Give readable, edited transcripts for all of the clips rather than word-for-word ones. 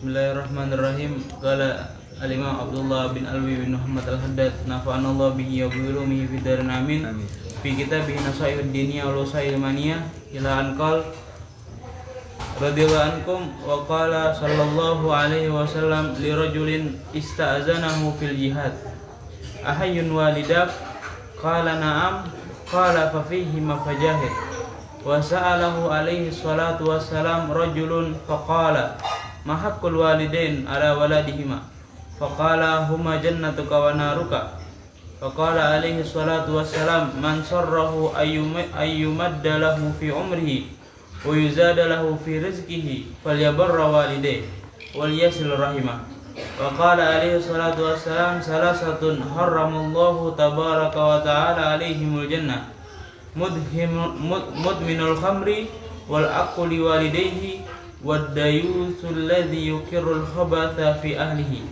Bismillahirrahmanirrahim. Qala al-Imam Abdullah bin Alwi bin Muhammad al-Haddad nafa'anallahu bihi wa bi ulumihi fid darin amin. Fi kitabih Nasaihud Diniyah wal Wasail Maniyah ila an qala radhiyallahu ankum wa qala sallallahu alaihi wasallam li rajulin ista'zanahu fil jihad ahayyun walidak qala na'am qala fa fihi ma fajahid wa sa'alahu alaihi salatu wassalam rajulun faqala ma haqqul walidain ala waladihima faqala huma jannatuka wa naruka faqala alaihi salatu wassalam man sarrahu ayyumadda lahu fi umrihi wa yuzada lahu fi rizqihi falyabarra walidayhi wal yasil rahimah wa qala alaihi salatu wassalam salasatun harramallahu tabaraka wa ta'ala alaihimul jannah mudminul khamri wal aquli walidayhi wad dayuthul ladzi yukirrul khabatha fi ahlihi.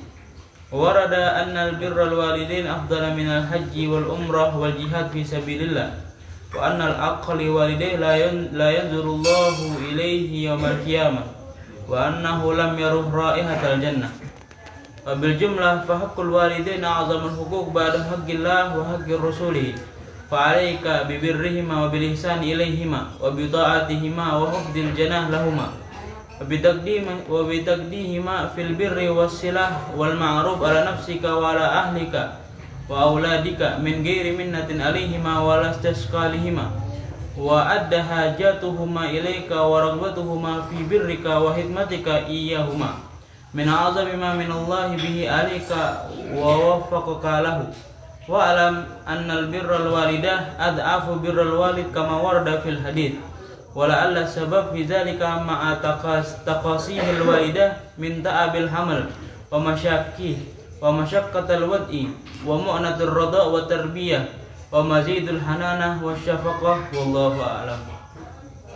Warada anna al-birral walidain afdala min al-hajji wal umrah wal jihad fi sabilillah wa anna al-aqli walidain la yanzurullahu ilayhi yawmal qiyamah wa annahu lam yaruh raihatal jannah. Wa bil jumlah fa haqqul walidain a'zamul huquq ba'da haqqillah wa haqqir rasulih. Fa'alaika bibirrihima wa bil ihsani ilayhima wa bi ta'atihima wa hufdil janah lahuma wa bi taqdihima fil birri was silah wal ma'ruf ala nafsika wa ala ahlika wa auladika min ghairi minnatin alayhima wa la istisqalihima wa adda hajatuhuma ilayka wa raghbatuhuma fi birrika wa hidmatika iyyahuma min a'zami ma min Allah bihi alayka wa waffaqaka lahu. Wa'lam annal birral walidah ad'afu birral walid kama warada fil hadits wa la'alla sabab fi dzalika ma'a taqasihil walidah min ta'abil hamal wa masyaqqatil wad'i wa mu'natir rada' wa tarbiyah wa mazidul hananah wa syafaqah wallahu a'lam.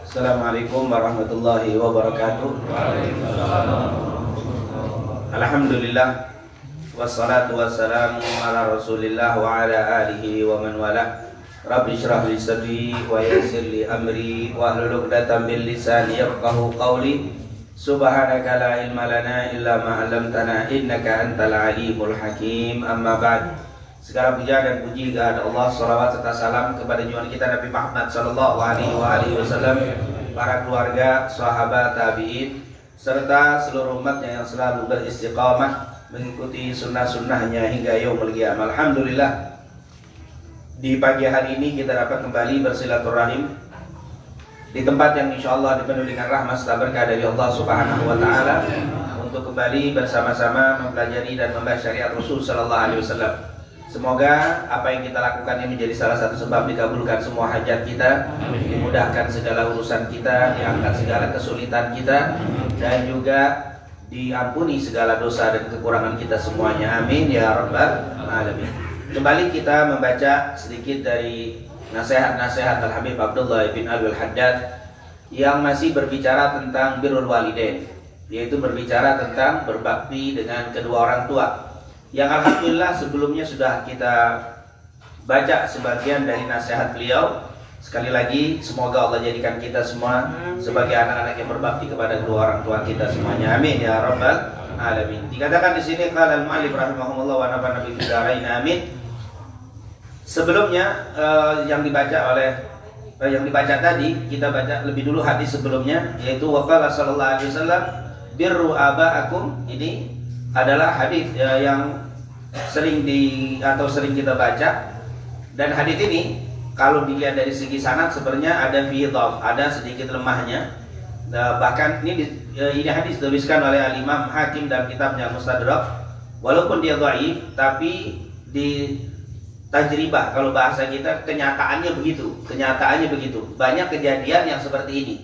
Assalamualaikum warahmatullahi wabarakatuh. Alhamdulillah wassalatu wassalamu ala rasulillah wa ala alihi wa man wala. Rabbi syrah li sadri wa yassir li amri wa hlul 'uqdatam min lisani yafqahu qawli. Subhanaka la ilma lana illa ma 'allamtana innaka antal alimul hakim. Amma ba'd. Segala puja dan puji kepada Allah, salawat serta salam kepada junjungan kita Nabi Muhammad sallallahu alaihi wasallam, para keluarga, sahabat, tabi'in serta seluruh umatnya yang selalu beristiqamah mengikuti sunnah-sunnahnya hingga yaumul qiyamah. Alhamdulillah, di pagi hari ini kita dapat kembali bersilaturahim di tempat yang insyaallah dipenuhi dengan rahmat serta berkah dari Allah Subhanahu wa taala untuk kembali bersama-sama mempelajari dan membahas syariat Rasul sallallahu alaihi wasallam. Semoga apa yang kita lakukan ini menjadi salah satu sebab dikabulkan semua hajat kita, dimudahkan segala urusan kita, diangkat segala kesulitan kita, dan juga diampuni segala dosa dan kekurangan kita semuanya. Amin ya rabbal alamin. Kembali kita membaca sedikit dari nasihat-nasihat Al-Habib Abdullah bin Alwi al-Haddad yang masih berbicara tentang birrul walidain, yaitu berbicara tentang berbakti dengan kedua orang tua, yang alhamdulillah sebelumnya sudah kita baca sebagian dari nasihat beliau. Sekali lagi semoga Allah jadikan kita semua sebagai anak-anak yang berbakti kepada kedua orang tua kita semuanya. Amin ya rabbal alamin. Dikatakan di sini qala al-mu'allif rahimahumullah wa nafa'ana bi dzikrihi amin. Sebelumnya yang dibaca tadi, kita baca lebih dulu hadis sebelumnya, yaitu waqala sallallahu alaihi wasallam birru aba'akum. Ini adalah hadis yang sering kita baca, dan hadis ini kalau dilihat dari segi sanad sebenarnya ada dhaf, ada sedikit lemahnya. Bahkan ini hadis dituliskan oleh Al-Imam Hakim dalam kitabnya Mustadrak. Walaupun dia dhaif, tapi di tajribah, kalau bahasa kita, kenyataannya begitu. Banyak kejadian yang seperti ini.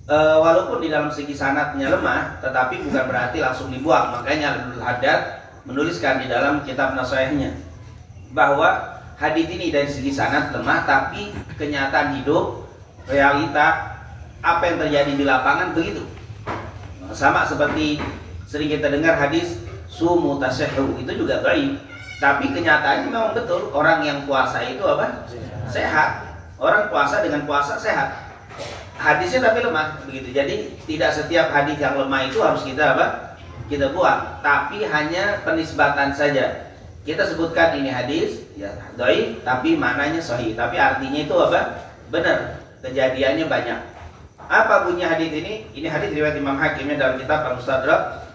Walaupun di dalam segi sanadnya lemah, tetapi bukan berarti langsung dibuang. Makanya Al Haddad menuliskan di dalam kitab Nasaihnya bahwa hadis ini dari segi sanad lemah, tapi kenyataan hidup, realita apa yang terjadi di lapangan begitu. Sama seperti sering kita dengar hadis sumu tasihhu, itu juga dhaif, tapi kenyataannya memang betul. Orang yang puasa itu apa? Sehat. Orang puasa dengan puasa sehat. hadisnya tapi lemah begitu. Jadi tidak setiap hadis yang lemah itu harus kita apa? Kita buang, tapi hanya penisbatan saja. Kita sebutkan ini hadis ya dhaif tapi maknanya sahih, tapi artinya itu apa? Benar, kejadiannya banyak. Apa bunyi hadis ini? Ini hadis riwayat Imam Hakimnya dalam kitab Al-Mustadrak.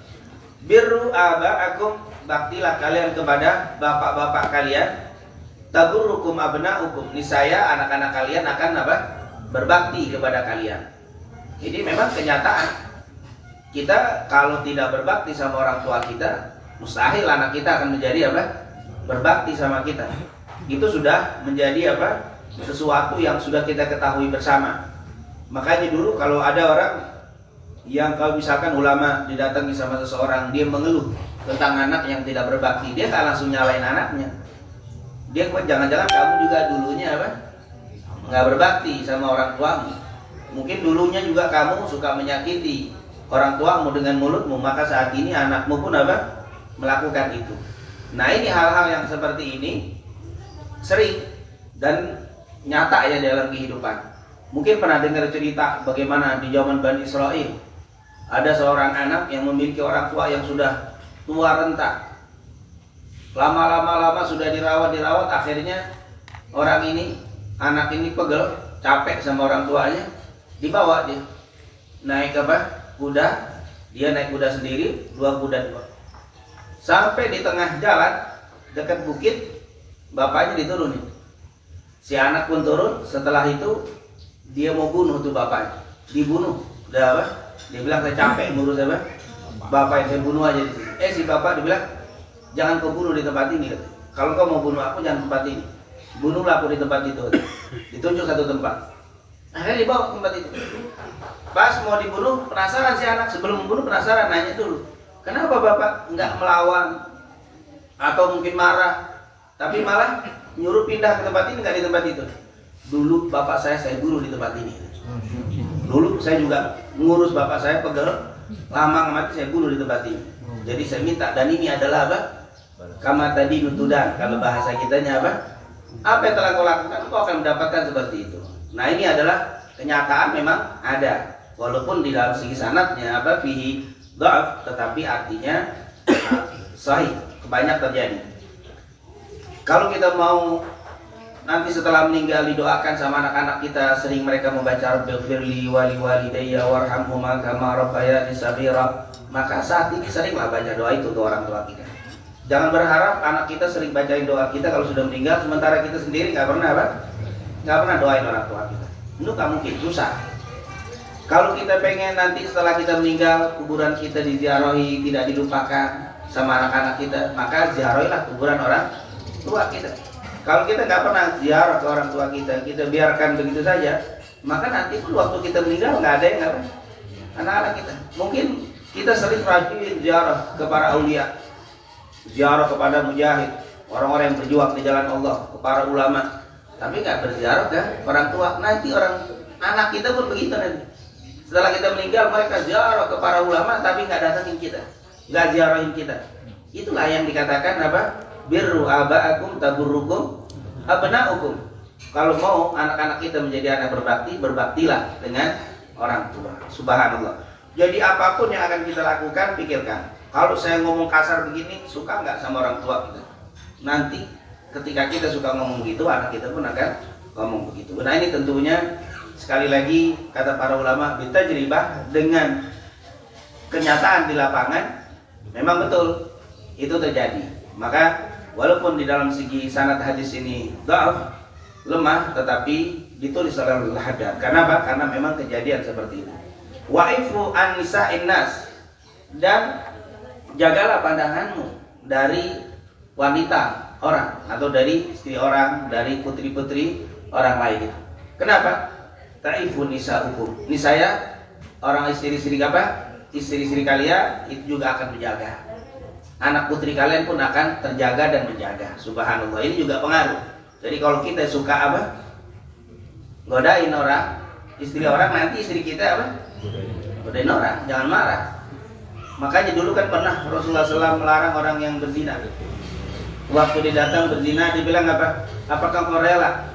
Birru aba'akum, baktilah kalian kepada bapak-bapak kalian. Taburrukum abna'ukum, niscaya anak-anak kalian akan apa? Berbakti kepada kalian. Jadi memang kenyataan kita kalau tidak berbakti sama orang tua kita, mustahil anak kita akan menjadi apa? Berbakti sama kita. Itu sudah menjadi apa? Sesuatu yang sudah kita ketahui bersama. Makanya dulu kalau ada orang yang kalau misalkan ulama didatangi sama seseorang, dia mengeluh tentang anak yang tidak berbakti, dia tak langsung nyalain anaknya. Dia jangan-jangan kamu juga dulunya apa? Nggak berbakti sama orang tuamu. Mungkin dulunya juga kamu suka menyakiti orang tuamu dengan mulutmu, maka saat ini anakmu pun apa? Melakukan itu. Nah ini hal-hal yang seperti ini sering dan nyata ya dalam kehidupan. Mungkin pernah dengar cerita bagaimana di zaman Bani Israel ada seorang anak yang memiliki orang tua yang sudah tua renta. Lama-lama sudah dirawat, akhirnya orang ini, anak ini pegel, capek sama orang tuanya, dibawa dia naik apa? Kuda. Dia naik kuda sendiri, 2 kuda dibawa. Sampai di tengah jalan dekat bukit, bapaknya diturunin. Si anak pun turun. Setelah itu dia mau bunuh tuh bapaknya, dibunuh. Udah apa? Dia bilang saya capek ngurus apa? Bapak saya bunuh aja di sini. Si bapak dibilang jangan kau bunuh di tempat ini. Kalau kau mau bunuh aku jangan tempat ini. Bunuhlah aku di tempat itu. Ditunjuk satu tempat. Akhirnya dibawa ke tempat itu. Pas mau dibunuh, penasaran si anak. Sebelum membunuh penasaran, nanya dulu, kenapa bapak nggak melawan atau mungkin marah, tapi malah nyuruh pindah ke tempat ini, nggak di tempat itu. Dulu bapak saya bunuh di tempat ini. Dulu saya juga ngurus bapak saya pegel, lama mati saya bunuh di tempat ini. Jadi saya minta, dan ini adalah apa? Kama tadi nutudan, kalau bahasa kitanya apa? Apa yang telah kau lakukan, kau akan mendapatkan seperti itu. Nah ini adalah kenyataan, memang ada. Walaupun di dalam segi sanadnya apa? Fihi dha'af, tetapi artinya sahih, banyak terjadi. Kalau kita mau nanti setelah meninggal didoakan sama anak-anak kita, sering mereka membaca Rabbighfirli wali walidayya warhamhuma kama rabbayani shaghira, maka saat ini seringlah baca doa itu untuk orang tua kita. Jangan berharap anak kita sering bacain doa kita kalau sudah meninggal, sementara kita sendiri nggak pernah apa? Nggak pernah doain orang tua kita. Itu nggak mungkin, susah. Kalau kita pengen nanti setelah kita meninggal kuburan kita diziarahi, tidak dilupakan sama anak-anak kita, maka ziarahilah kuburan orang tua kita. Kalau kita nggak pernah ziarah ke orang tua kita, kita biarkan begitu saja, maka nanti pun waktu kita meninggal nggak ada yang apa? Anak-anak kita. Mungkin kita sering rajin ziarah ke para aulia, ziarah kepada mujahid, orang-orang yang berjuang di jalan Allah, ke para ulama, tapi nggak berziarah ke orang tua. Nanti anak kita pun begitu nanti. Setelah kita meninggal, mereka ziarah ke para ulama, tapi nggak datangin kita, nggak ziarahin kita. Itulah yang dikatakan apa? Birru aba'akum taburrukum abna'ukum. Kalau mau anak-anak kita menjadi anak berbakti, berbaktilah dengan orang tua. Subhanallah. Jadi apapun yang akan kita lakukan, pikirkan. Kalau saya ngomong kasar begini, suka nggak sama orang tua kita? Nanti ketika kita suka ngomong gitu, anak kita pun akan ngomong begitu. Nah ini tentunya sekali lagi kata para ulama, bitajribah, dengan kenyataan di lapangan, memang betul itu terjadi. Maka walaupun di dalam segi sanad hadis ini dhaaf, lemah, tetapi ditulis oleh Al-Haddad. Kenapa? Karena memang kejadian seperti itu. Wa'ifu an nisa'in nas, dan jagalah pandanganmu dari wanita orang atau dari istri orang, dari putri-putri orang lain. Kenapa? Ta'ifu nisa'ukum, niscaya orang istri-istri apa? Istri-istri kalian itu juga akan menjaga. Anak putri kalian pun akan terjaga dan menjaga. Subhanallah, ini juga pengaruh. Jadi kalau kita suka apa? Godain orang, istri orang, nanti istri kita apa? Godain orang, jangan marah. Makanya dulu kan pernah Rasulullah SAW melarang orang yang berzina. Waktu dia datang berzina, dia bilang apa? Apakah kau rela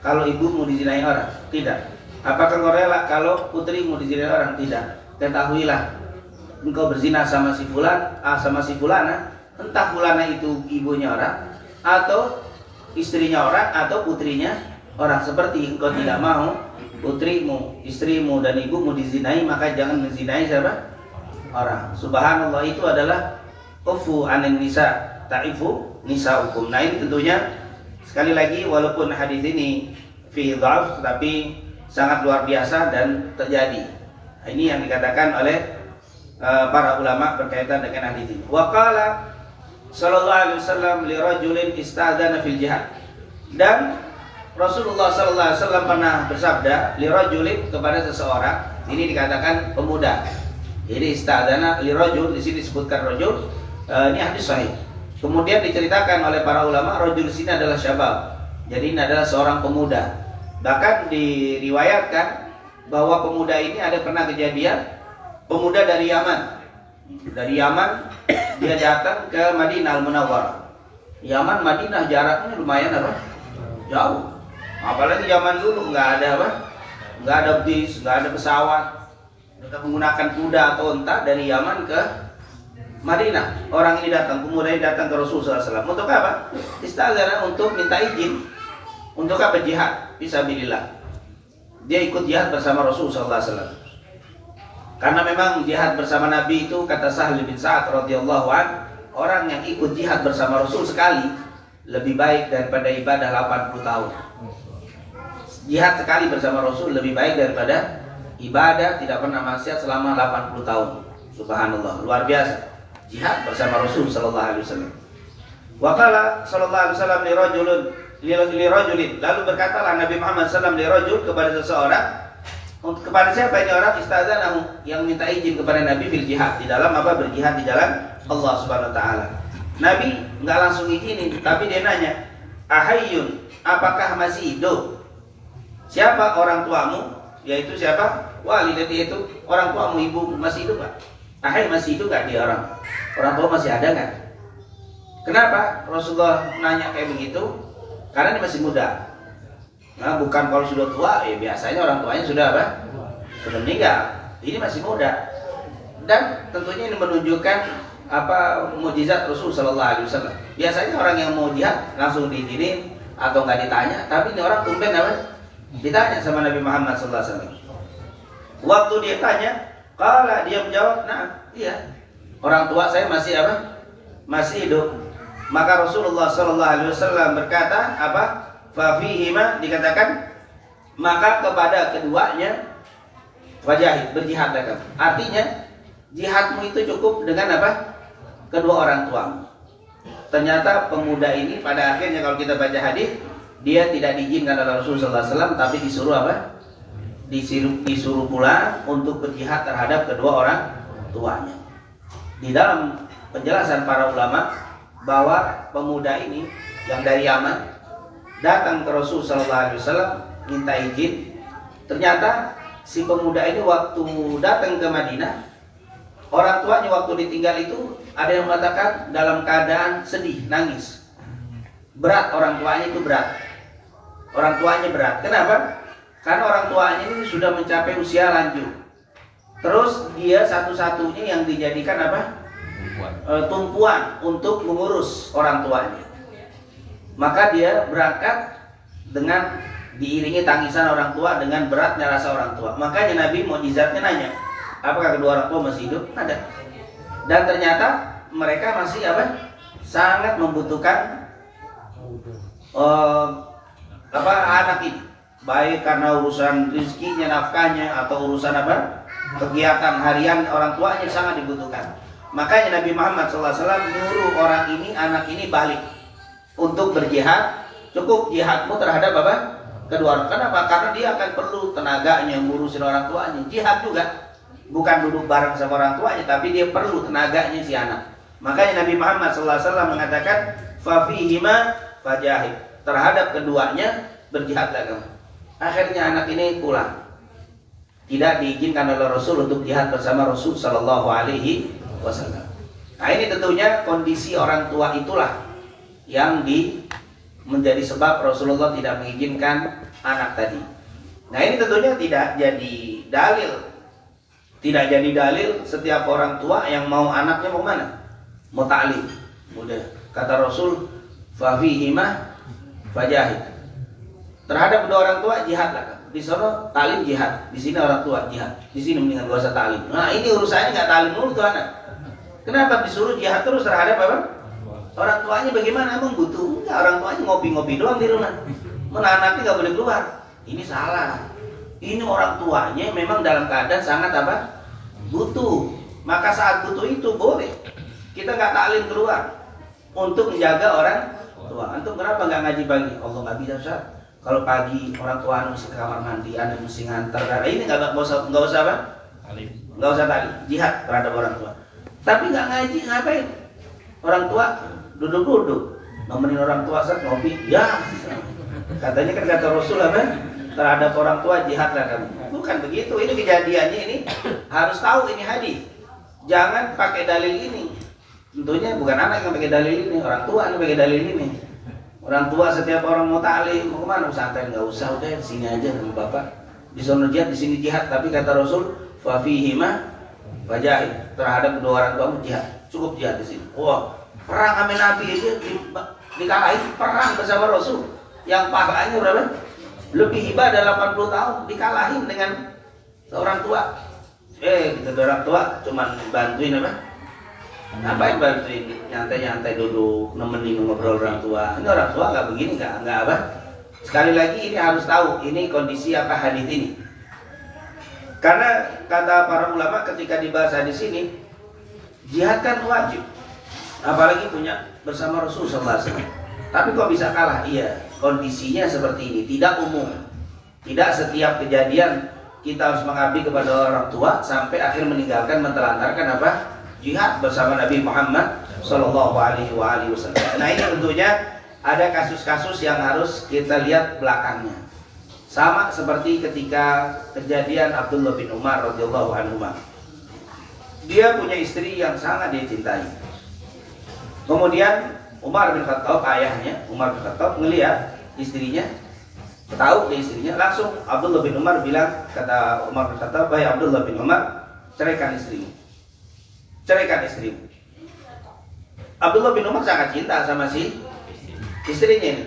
kalau ibumu dizinai orang? Tidak. Apakah engkau rela kalau putrimu dizinai orang? Tidak. Ketahuilah, engkau berzina sama si fulan, sama si fulana, entah fulana itu ibunya orang, atau istrinya orang, atau putrinya orang. Seperti engkau tidak mau putrimu, istrimu, dan ibumu dizinai, maka jangan menzinai siapa? Orang. Subhanallah, itu adalah ufu anin nisa, ta'ifu nisa hukum. Nah ini tentunya sekali lagi, walaupun hadis ini fihi dha'af, tetapi sangat luar biasa dan terjadi. Ini yang dikatakan oleh para ulama berkaitan dengan hadis ini. Wa qala sallallahu alaihi wasallam li rajulin istadzana fil jihad. Dan Rasulullah sallallahu alaihi wasallam pernah bersabda li rajulin, kepada seseorang. Ini dikatakan pemuda. Jadi istadzana li rajul, di sini disebutkan rajul. Ini hadis sahih. Kemudian diceritakan oleh para ulama, rajul di sini adalah syabab. Jadi ini adalah seorang pemuda. Bahkan diriwayatkan bahwa pemuda ini ada pernah kejadian, pemuda dari Yaman. Dari Yaman dia datang ke Madinah Al-Munawwarah. Yaman Madinah jaraknya lumayan apa? Jauh. Apalagi zaman dulu nggak ada apa? Nggak ada bis, nggak ada pesawat. Mereka menggunakan kuda atau unta dari Yaman ke Madinah. Orang ini datang, pemuda ini datang ke Rasulullah SAW. Untuk apa? Istadzana, untuk minta izin. Untuk apa? Jihad fisabilillah. Dia ikut jihad bersama Rasulullah SAW. Karena memang jihad bersama Nabi itu, kata Sahal bin Sa'ad radhiyallahu an, orang yang ikut jihad bersama Rasul sekali lebih baik daripada ibadah 80 tahun. Jihad sekali bersama Rasul lebih baik daripada ibadah tidak pernah maksiat selama 80 tahun. Subhanallah, luar biasa. Jihad bersama Rasul sallallahu alaihi wasallam. Wa qala sallallahu alaihi wasallam li rajulin, lalu berkatalah Nabi Muhammad sallallahu alaihi wasallam li rajul, kepada seseorang. Kepada siapa ini orang? Istadzanahu, yang minta izin kepada Nabi fil jihad, di dalam apa? Berjihad di jalan Allah Subhanahu wa taala. Nabi enggak langsung izinin, tapi dia nanya, "Ahayyun, apakah masih hidup? Siapa orang tuamu?" Yaitu siapa? Walidati, itu orang tuamu, ibu masih hidup Pak? Ahai, masih hidup enggak dia orang? Orang tua masih ada kan? Kenapa Rasulullah nanya kayak begitu? Karena dia masih muda. Nah, bukan kalau sudah tua, ya biasanya orang tuanya sudah apa? Sudah meninggal. Ini masih muda. Dan tentunya ini menunjukkan apa? Mukjizat Rasul sallallahu alaihi wasallam. Biasanya orang yang mau jihad langsung diizinin atau nggak ditanya, tapi ini orang tumben apa? Ditanya sama Nabi Muhammad sallallahu alaihi wasallam. Waktu dia tanya, kalau dia menjawab, "Nah, iya. Orang tua saya masih apa? Masih hidup." Maka Rasulullah sallallahu alaihi wasallam berkata, apa? Fa fihima, dikatakan, maka kepada keduanya wajahid, berjihadlah kamu. Artinya jihadmu itu cukup dengan apa? Kedua orang tuamu. Ternyata pemuda ini pada akhirnya, kalau kita baca hadis, dia tidak diizinkan oleh Rasulullah SAW, tapi disuruh apa? Disuruh pulang untuk berjihad terhadap kedua orang tuanya. Di dalam penjelasan para ulama bahwa pemuda ini yang dari Yaman datang ke Rasul sallallahu alaihi wasallam minta izin. Ternyata si pemuda ini waktu datang ke Madinah, orang tuanya waktu ditinggal itu ada yang mengatakan dalam keadaan sedih, nangis. Berat, orang tuanya itu berat. Orang tuanya berat. Kenapa? Karena orang tuanya ini sudah mencapai usia lanjut. Terus dia satu-satunya yang dijadikan apa? Tumpuan untuk mengurus orang tuanya. Maka dia berangkat dengan diiringi tangisan orang tua, dengan beratnya rasa orang tua. Makanya Nabi mukjizatnya nanya, apakah kedua orang tua masih hidup? Ada. Dan ternyata mereka masih apa? Sangat membutuhkan anak ini. Baik karena urusan rezekinya, nafkahnya, atau urusan apa? Kegiatan harian orang tuanya sangat dibutuhkan. Makanya Nabi Muhammad SAW nyuruh orang ini, anak ini balik untuk berjihad. Cukup jihadmu terhadap apa? Kedua orang. Kenapa? Karena dia akan perlu tenaganya ngurusin orang tuanya. Jihad juga bukan duduk bareng sama orang tuanya, tapi dia perlu tenaganya si anak. Makanya Nabi Muhammad SAW mengatakan, "Fafihima fajahid." Terhadap keduanya berjihadlah kamu. Akhirnya anak ini pulang. Tidak diizinkan oleh Rasul untuk jihad bersama Rasul sallallahu alaihi wasallam. Nah, ini tentunya kondisi orang tua itulah yang menjadi sebab Rasulullah tidak mengizinkan anak tadi. Nah ini tentunya tidak jadi dalil. Tidak jadi dalil setiap orang tua yang mau anaknya mau mana? Mau ta'lim. Udah. Kata Rasul, fafihimah fajahid. Terhadap kedua orang tua jihadlah. Di sana ta'lim jihad, di sini orang tua jihad. Di sini mendingan gak usah ta'lim. Nah ini urusannya nggak ta'lim dulu tuh anak. Kenapa disuruh jihad terus terhadap apa? Orang tuanya bagaimana? Emang butuh? Enggak, orang tuanya ngopi-ngopi doang di rumah. Anaknya nggak boleh keluar. Ini salah. Ini orang tuanya memang dalam keadaan sangat apa? Butuh. Maka saat butuh itu boleh kita nggak taklim keluar untuk menjaga orang tua. Antum kenapa nggak ngaji pagi? Allah nggak bisa Ustaz. Kalau pagi orang tua anu mesti ke kamar mandi, anu mesti nganter. Nah, ini nggak usah apa? Nggak usah taklim. Jihad terhadap orang tua. Tapi nggak ngaji ngapain? Orang tua duduk-duduk, nemenin orang tua Ustaz ngopi. Ya, katanya kan kata Rasul apa? Terhadap orang tua jihadlah kamu. Bukan begitu. Ini kejadiannya ini harus tahu ini hadis. Jangan pakai dalil ini. Tentunya bukan anak yang pakai dalil ini, orang tua yang pakai dalil ini. Orang tua setiap orang mau ta'lim, mau kemana? Pesantren nggak usah, udah di sini aja sama bapak. Di sana jihad, di sini jihad. Tapi kata Rasul, fa fihima fajahid. Terhadap kedua orang tua jihad. Cukup jihad di sini. Wah, perang sama Nabi aja dikalahin perang bersama Rasul. Yang pahalanya berapa? Lebih ibadah 80 tahun dikalahin dengan seorang tua. Orang tua cuman bantuin apa? Ngapain bantuin? Nyantai-nyantai duduk, nemenin ngobrol orang tua. Ini orang tua nggak begini, nggak apa? Sekali lagi ini harus tahu ini kondisi apa hadis ini. Karena kata para ulama ketika dibahas hadis ini, jihad kan wajib. Apalagi punya bersama Rasul sallallahu alaihi wasallam. Tapi kok bisa kalah? Iya, kondisinya seperti ini, tidak umum. Tidak setiap kejadian kita harus mengabdi kepada orang tua sampai akhir meninggalkan mentelantarkan apa? Jihad bersama Nabi Muhammad sallallahu alaihi wasallam. Nah, ini tentunya ada kasus-kasus yang harus kita lihat belakangnya. Sama seperti ketika kejadian Abdullah bin Umar radhiyallahu anhu. Dia punya istri yang sangat dia cintai. Kemudian Umar bin Khattab, ayahnya Umar bin Khattab ngelihat istrinya, tahu dia istrinya, langsung Abdullah bin Umar bilang, kata Umar bin Khattab, "Wahai Abdullah bin Umar, ceraikan istrimu. Ceraikan istrimu." Abdullah bin Umar sangat cinta sama si istrinya ini.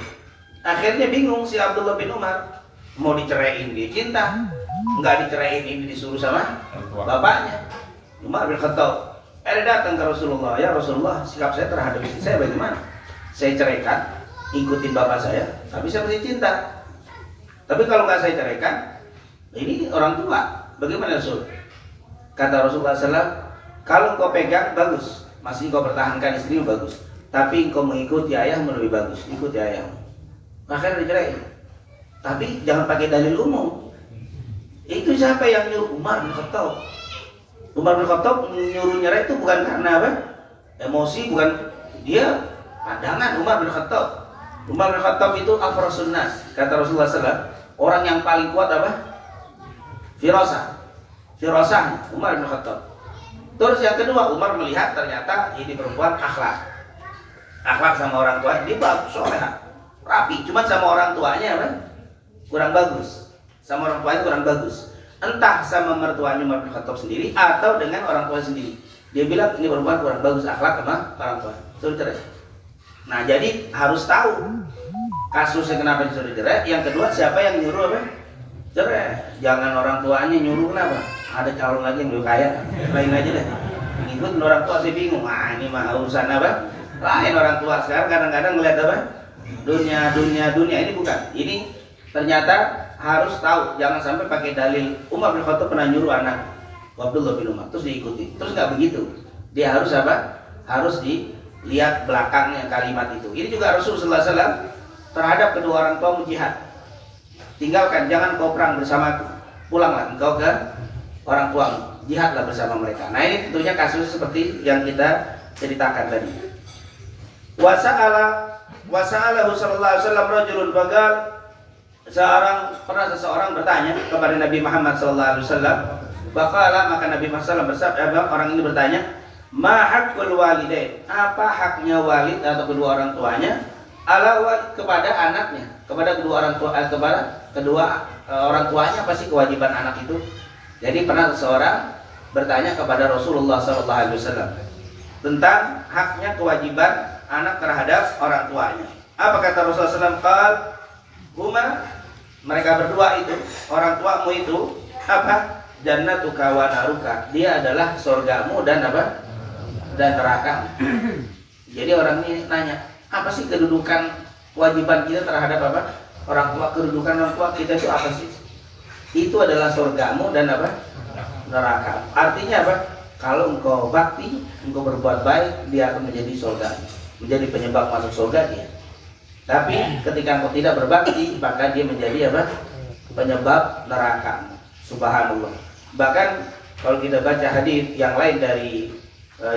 Akhirnya bingung si Abdullah bin Umar, mau diceraiin dia cinta, nggak diceraiin ini disuruh sama bapaknya. Umar bin Khattab datang ke Rasulullah, "Ya Rasulullah, sikap saya terhadap istri saya bagaimana? Saya ceraikan, ikutin bapak saya, tapi saya masih cinta. Tapi kalau nggak saya ceraikan, ini orang tua, bagaimana Rasul?" Kata Rasulullah SAW, "Kalau engkau pegang bagus, masih engkau pertahankan istrimu bagus. Tapi engkau mengikuti ayahmu lebih bagus, ikuti ayahmu." Akhirnya dicerai. Tapi jangan pakai dalil umum. Itu siapa yang nyuruh? Umar bin Khattab. Umar bin Khattab nyuruh nyerai itu bukan karena apa? Emosi, bukan. Dia pandangan Umar bin Khattab. Umar bin Khattab itu afrasun nas. Kata Rasulullah SAW, orang yang paling kuat apa? Firasah Umar bin Khattab. Terus yang kedua, Umar melihat ternyata ini perempuan akhlak sama orang tua dia bagus, soleha, rapi. Cuma sama orang tuanya apa? Kurang bagus. Sama orang tuanya kurang bagus. Entah sama mertuanya Umar bin Khattab sendiri atau dengan orang tua sendiri. Dia bilang ini perempuan kurang bagus akhlak sama orang tua, suruh cerai. Nah, jadi harus tahu kasusnya kenapa disuruh cerai. Yang kedua, siapa yang nyuruh apa? Cerai. Jangan orang tuanya nyuruh, kenapa? Ada calon lagi yang lebih kaya, lain aja deh. Ngikut orang tua saya bingung. Wah, ini mah urusan apa? Lain orang tua. Sekarang kadang-kadang ngeliat apa? Dunia. Ini bukan. Ini ternyata harus tahu, jangan sampai pakai dalil Umar bin Khattab pernah nyuruh anak Abdullah bin Umar terus diikuti, terus nggak begitu. Dia harus apa? Harus dilihat belakangnya kalimat itu. Ini juga Rasulullah SAW terhadap kedua orang tua jihad. Tinggalkan, jangan kau perang bersamaku, pulanglah engkau ke orang tuamu, jihadlah bersama mereka. Nah, ini tentunya kasus seperti yang kita ceritakan tadi. Wasa'alahu sallallahu alaihi wasallam rajulun bagal. Seseorang bertanya kepada Nabi Muhammad sallallahu alaihi wasallam, maka Nabi Muhammad bersabda, orang ini bertanya, "Ma haqqul walidain?" Apa haknya walid atau kedua orang tuanya kepada anaknya, kepada kedua orang tua, kepada kedua orang tuanya apa sih kewajiban anak itu? Jadi pernah seseorang bertanya kepada Rasulullah SAW tentang haknya kewajiban anak terhadap orang tuanya. Apa kata Rasulullah SAW? Huma, mereka berdua itu, orang tuamu itu apa? Jannatuka wa naruka. Dia adalah surgamu dan apa? Dan neraka. Jadi orang ini nanya, apa sih kedudukan kewajiban kita terhadap apa? Orang tua, kedudukan orang tua kita itu apa sih? Itu adalah surgamu dan apa? Neraka. Artinya apa? Kalau engkau bakti, engkau berbuat baik, dia akan menjadi surga, menjadi penyebab masuk surga dia. Tapi ketika engkau tidak berbakti, maka dia menjadi apa? Penyebab neraka. Subhanallah. Bahkan kalau kita baca hadis yang lain dari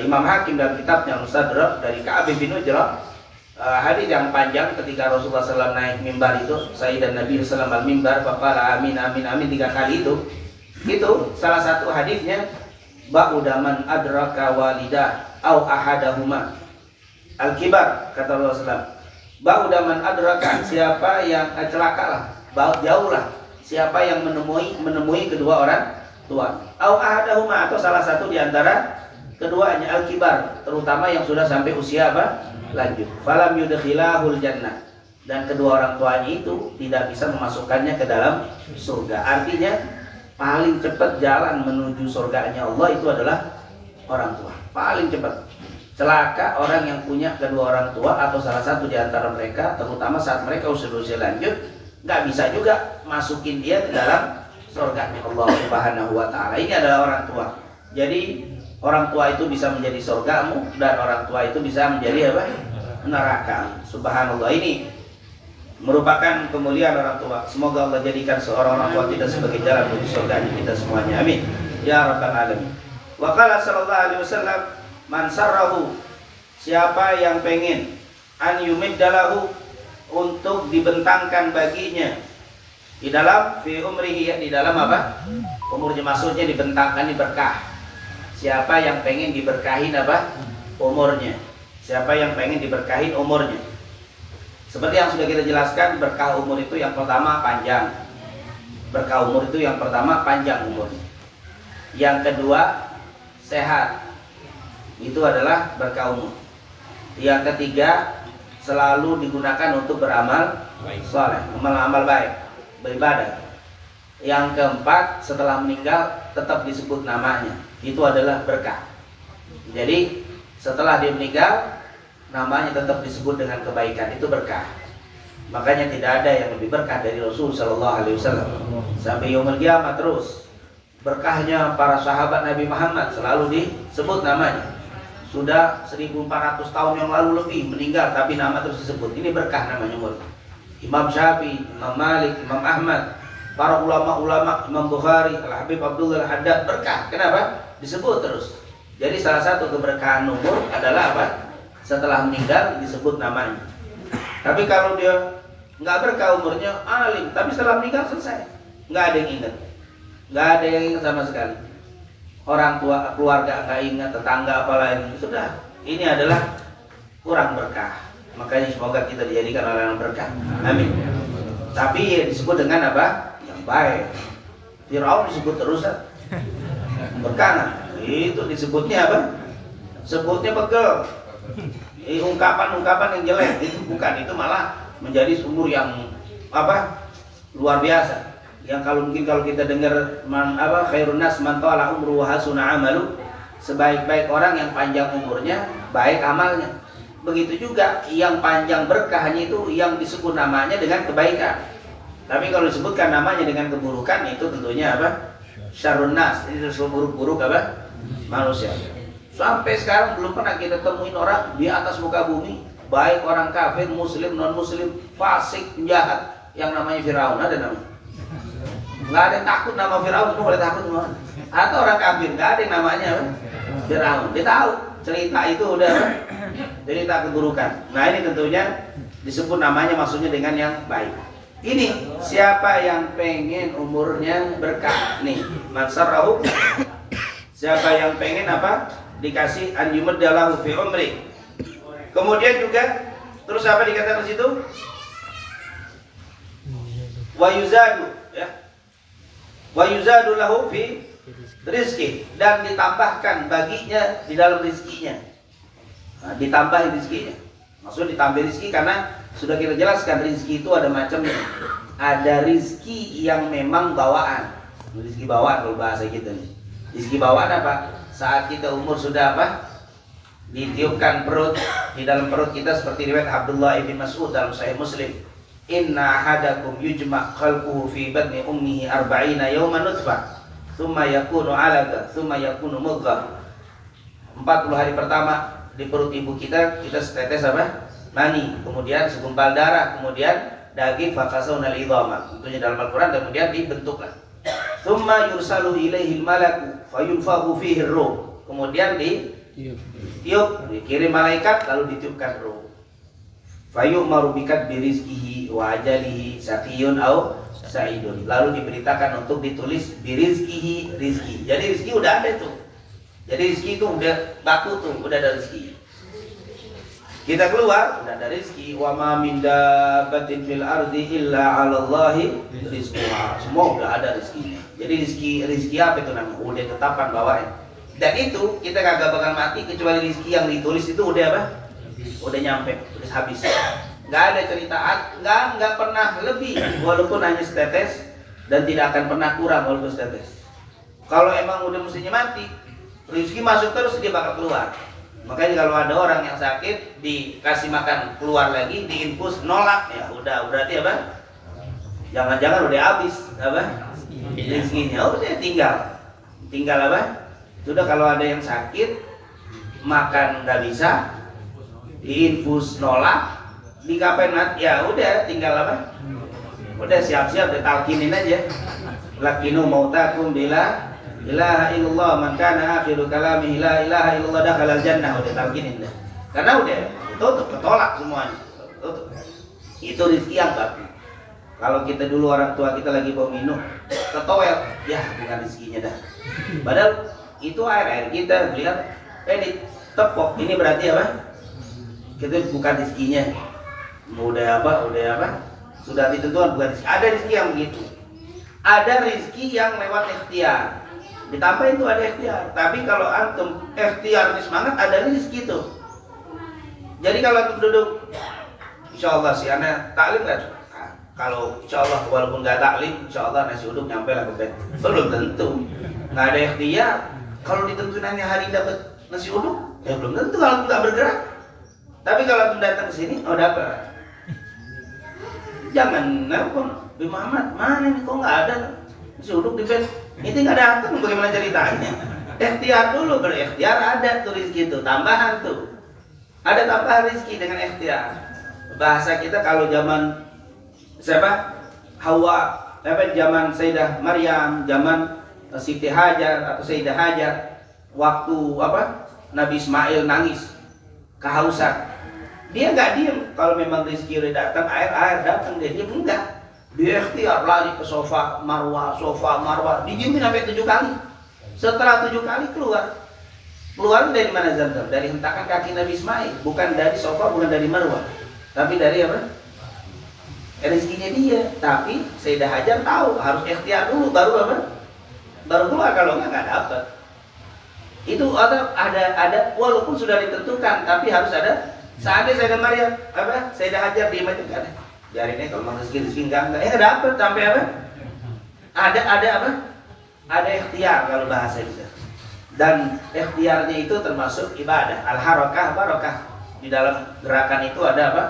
Imam Hakim dalam kitabnya Mustadrak dari Ka'ab bin Ujrah, hadis yang panjang ketika Rasulullah SAW naik mimbar itu, Sayyidan Nabi SAW al-mimbar, faqala amin amin amin 3 kali itu salah satu hadisnya, ba'udaman adraka walidah au ahadahuma al-kibar, kata Rasulullah SAW. Ba'udaman adraka, siapa yang celakalah, jauhlah siapa yang menemui kedua orang tua, au ahadahuma, atau salah satu di antara keduanya, al-kibar, terutama yang sudah sampai usia apa? Lanjut. Falam yudkhilahul jannah, dan kedua orang tuanya itu tidak bisa memasukkannya ke dalam surga. Artinya paling cepat jalan menuju surganya Allah itu adalah orang tua. Paling cepat. Celaka orang yang punya kedua orang tua atau salah satu di antara mereka, terutama saat mereka usia lanjut, nggak bisa juga masukin dia ke dalam surganya Allah Subhanahu wa taala. Ini adalah orang tua. Jadi orang tua itu bisa menjadi surgamu dan orang tua itu bisa menjadi apa? Neraka. Subhanallah, ini merupakan kemuliaan orang tua. Semoga Allah jadikan seorang orang tua kita sebagai jalan menuju surga kita semuanya. Amin. Ya rabbal alamin. Wa qala sallallahu alaihi wasallam, man sarrahu, siapa yang pengen an yumiddalahu, untuk dibentangkan baginya di dalam fi umrihi, di dalam apa? Umurnya, maksudnya dibentangkan, diberkah. Siapa yang pengen diberkahin apa? Umurnya. Siapa yang pengen diberkahin umurnya? Seperti yang sudah kita jelaskan, berkah umur itu yang pertama panjang. Berkah umur itu yang pertama panjang umurnya. Yang kedua sehat. Itu adalah berkah umur. Yang ketiga selalu digunakan untuk beramal soleh, amal baik, beribadah. Yang keempat, setelah meninggal tetap disebut namanya. Itu adalah berkah. Jadi setelah dia meninggal, namanya tetap disebut dengan kebaikan. Itu berkah. Makanya tidak ada yang lebih berkah dari Rasul Sallallahu Alaihi Wasallam. Sampai yaumul kiamat terus berkahnya para sahabat Nabi Muhammad selalu disebut namanya. Sudah 1400 tahun yang lalu lebih meninggal, tapi nama terus disebut. Ini berkah namanya umur. Imam Syafi'i, Imam Malik, Imam Ahmad, para ulama-ulama, Imam Bukhari, Al-Habib Abdullah Al-Haddad, berkah. Kenapa? Disebut terus. Jadi salah satu keberkahan umur adalah apa? Setelah meninggal disebut namanya. Tapi kalau dia nggak berkah umurnya, alim, tapi setelah meninggal selesai, nggak ada yang ingat, nggak ada yang ingat sama sekali. Orang tua, keluarga nggak ingat, tetangga apalagi, sudah. Ini adalah kurang berkah. Makanya semoga kita dijadikan orang yang berkah. Amin. Tapi ya disebut dengan apa? Yang baik. Firaun disebut terus berkah. Itu disebutnya apa? Sebutnya pegel. Ungkapan-ungkapan yang jelek itu bukan, itu malah menjadi sumur yang apa? Luar biasa. Yang kalau kita dengar khairun nas man tala umru wa hasuna amalu, sebaik-baik orang yang panjang umurnya, baik amalnya. Begitu juga yang panjang berkahnya itu yang disebut namanya dengan kebaikan. Tapi kalau disebutkan namanya dengan keburukan, itu tentunya apa? Syarrun nas, itu buruk-buruk apa? Manusia. Sampai sekarang belum pernah kita temuin orang di atas muka bumi, baik orang kafir, muslim, non muslim, fasik, penjahat, yang namanya Firaun, ada namanya. Nggak ada yang takut nama Firaun, semua boleh takut semua. Atau orang kafir, nggak ada yang namanya Firaun. Dia tahu cerita itu udah cerita keburukan. Nah ini tentunya disebut namanya, maksudnya dengan yang baik. Ini siapa yang pengen umurnya berkah nih, mansarahu. Siapa yang pengen apa? Dikasih an yumaddalahu fi umri. Kemudian juga terus apa dikatakan di situ? Wa yuzadu, ya. Wa yuzadu lahu fi rizki, dan ditambahkan baginya di dalam rizkinya. Nah, ditambah rizkinya. Maksud ditambah rizki karena sudah kita jelaskan rizki itu ada macamnya. Ada rizki yang memang bawaan. Rizki bawaan kalau bahasa kita nih. Rizki bawaan apa? Saat kita umur sudah apa? Ditiupkan perut, di dalam perut kita seperti riwayat Abdullah ibn Mas'ud dalam Sahih Muslim. Inna ahadakum yujma' khalquhu fi batni ummihi 40 yawman nutfah, thumma yakunu 'alaqa, thumma yakunu mudghah. 40 hari pertama di perut ibu kita setetes apa? Mani, kemudian segumpal darah, kemudian daging, fakasawna al-idhama. Tentunya dalam Al-Qur'an, kemudian dibentuklah. Thumma yursalu ilaihi al-malaku fayunfakhu fihi ar-ruh. Kemudian ditiup, dikirim malaikat lalu ditiupkan ruh. Fayu'maru bikatbi rizkihi wa ajalihi saqiyun aw sa'idun. Lalu diberitakan untuk ditulis birizkihi, rizki. Jadi rizki udah ada tuh. Jadi rizki itu udah baku tuh, udah ada rizki. Kita keluar, udah ada rizki. Wa ma min dabbatin fil ardi illa 'ala Allahi rizquha. Semua udah ada rizkinya. Jadi rizki apa itu namanya? Udah tetapan bawahnya. Dan itu kita kagak bakal mati kecuali rizki yang ditulis itu udah apa? Udah nyampe, udah habis. Nggak ada cerita, nggak pernah lebih walaupun hanya setetes, dan tidak akan pernah kurang walaupun setetes. Kalau emang udah mestinya mati, rezeki masuk terus, dia bakal keluar. Makanya kalau ada orang yang sakit dikasih makan keluar lagi, diinfus nolak, ya udah berarti apa? Jangan-jangan udah habis apa? Rezekinya udah tinggal apa? Sudah kalau ada yang sakit makan nggak bisa, diinfus nolak, dikapain mati, ya udah tinggal apa? Udah siap-siap ditalkinin aja. Lakinu mautakum bila ilaha illallah man kana akhiru kalamihi la ilaha illallah dakhalal jannah. Udah talkinin dah. Karena udah tutup, ketolak semuanya. Tutup. Itu rezeki yang baku. Kalau kita dulu orang tua kita lagi mau minum, ketowel, ya bukan rezekinya dah. Padahal itu air kita lihat, ditepok, ini berarti apa? Kita bukan rezekinya. Udah apa? Sudah ditentukan bukan rezeki. Ada rezeki yang begitu. Ada rezeki yang lewat ikhtiar. Ditambah itu ada ikhtiar. Tapi kalau antum ikhtiar semangat, ada rezeki itu. Jadi kalau antum duduk, insya Allah sih anak taklim nggak? Kalau insya Allah walaupun nggak taklim, insya Allah nasi uduk nyampe lah ke bed. Belum tentu. Nggak ada ikhtiar. Kalau ditentuin hanya hari dapat nasi uduk, ya belum tentu kalau nggak bergerak. Tapi kalau antum datang ke sini, oh dapat. Jangan nelpon, Bi Muhammad, mana nih kok nggak ada nasi uduk di bed? Itu nggak datang, bagaimana ceritanya? Ikhtiar dulu, berikhtiar ada tuh rezeki itu, tambahan tuh. Ada tambahan rezeki dengan ikhtiar. Bahasa kita kalau zaman siapa? Hawa, zaman Sayyidah Maryam, zaman Siti Hajar atau Sayyidah Hajar, waktu Nabi Ismail nangis kehausan, dia nggak diem. Kalau memang rezeki udah datang, air datang, dia diem enggak. Dia ikhtiar lari ke sofa marwah, didiemin sampai 7 kali. Setelah 7 kali keluar dari mana Zamzam? Dari hentakan kaki Nabi Ismail, bukan dari sofa, bukan dari marwah, tapi dari apa? Rezekinya dia. Tapi Sayyidah Hajar tahu harus ikhtiar dulu, baru apa? Baru keluar, kalau nggak dapat. Itu ada walaupun sudah ditentukan, tapi harus ada. Saatnya Sayyidah Maryam Sayyidah Hajar diem aja kan? Biarin kalau mau rezeki enggak dapat sampai apa? Ada apa? Ada ikhtiar kalau bahasa kita. Dan ikhtiarnya itu termasuk ibadah. Al-harakah barakah. Di dalam gerakan itu ada apa?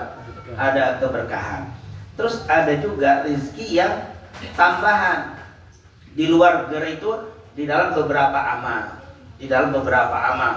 Ada keberkahan. Terus ada juga rezeki yang tambahan. Di luar dari itu, di dalam beberapa amal.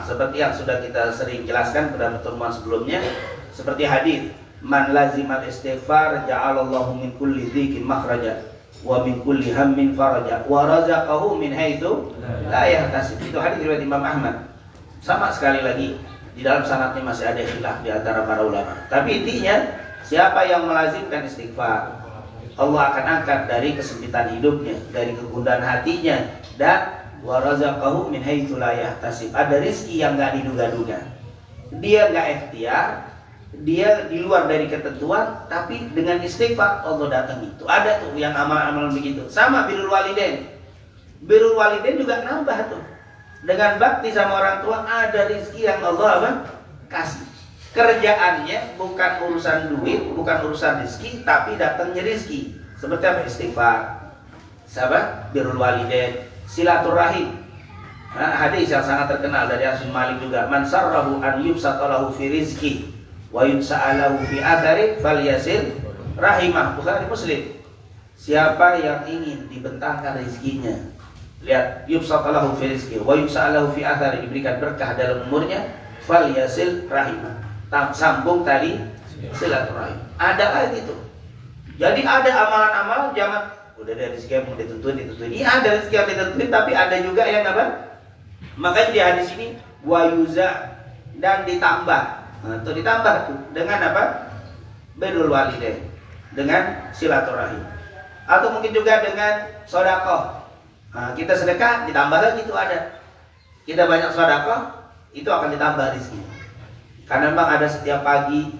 Seperti yang sudah kita sering jelaskan pada pertemuan sebelumnya, seperti hadis man lazimal istighfar ja'alallahu min kulli dhikin makhraja wa min kulli hammin faraja wa razaqahu min haitsu la yahtasib. Itu hadis riwayat Imam Ahmad. Sama sekali lagi di dalam sanadnya masih ada khilaf di antara para ulama. Tapi intinya siapa yang melazimkan istighfar, Allah akan angkat dari kesempitan hidupnya, dari kegundahan hatinya, dan wa razaqahu min haitsu la yahtasib. Ada rezeki yang enggak diduga-duga. Dia enggak ikhtiar, dia di luar dari ketentuan, tapi dengan istighfar Allah datang itu. Ada tuh yang amal-amal begitu. Sama birrul walidain. Birrul walidain juga nambah tuh. Dengan bakti sama orang tua ada rezeki yang Allah apa? Kasih. Kerjaannya bukan urusan duit, bukan urusan rezeki, tapi datangnya rezeki. Seperti apa? Istighfar. Sahabat, birrul walidain, silaturahim. Nah, hadis yang sangat terkenal dari Anas bin Malik juga, man sarrahu an yubsatalahu fi rizqi wa yunsa'alahu fi athari falyasil rahimah. Bukhari Muslim. Siapa yang ingin dibentangkan rezekinya, lihat, yubsatalahu fi rizqi wa yunsa'alahu fi athari, diberikan berkah dalam umurnya, falyasil rahimah, sambung tali silaturahim. Ada lagi tuh. Jadi ada amalan-amalan, jangan udah ada rezeki yang ditentuin. Ini ada rezeki yang ditentuin, tapi ada juga yang apa? Makanya di hadis ini wayuza, dan ditambah. Nah, itu ditambah tuh dengan apa? Birrul walidain, dengan silaturahim. Atau mungkin juga dengan sedekah. Nah, kita sedekah ditambah lagi itu ada. Kita banyak sedekah, itu akan ditambah rezeki. Karena memang ada setiap pagi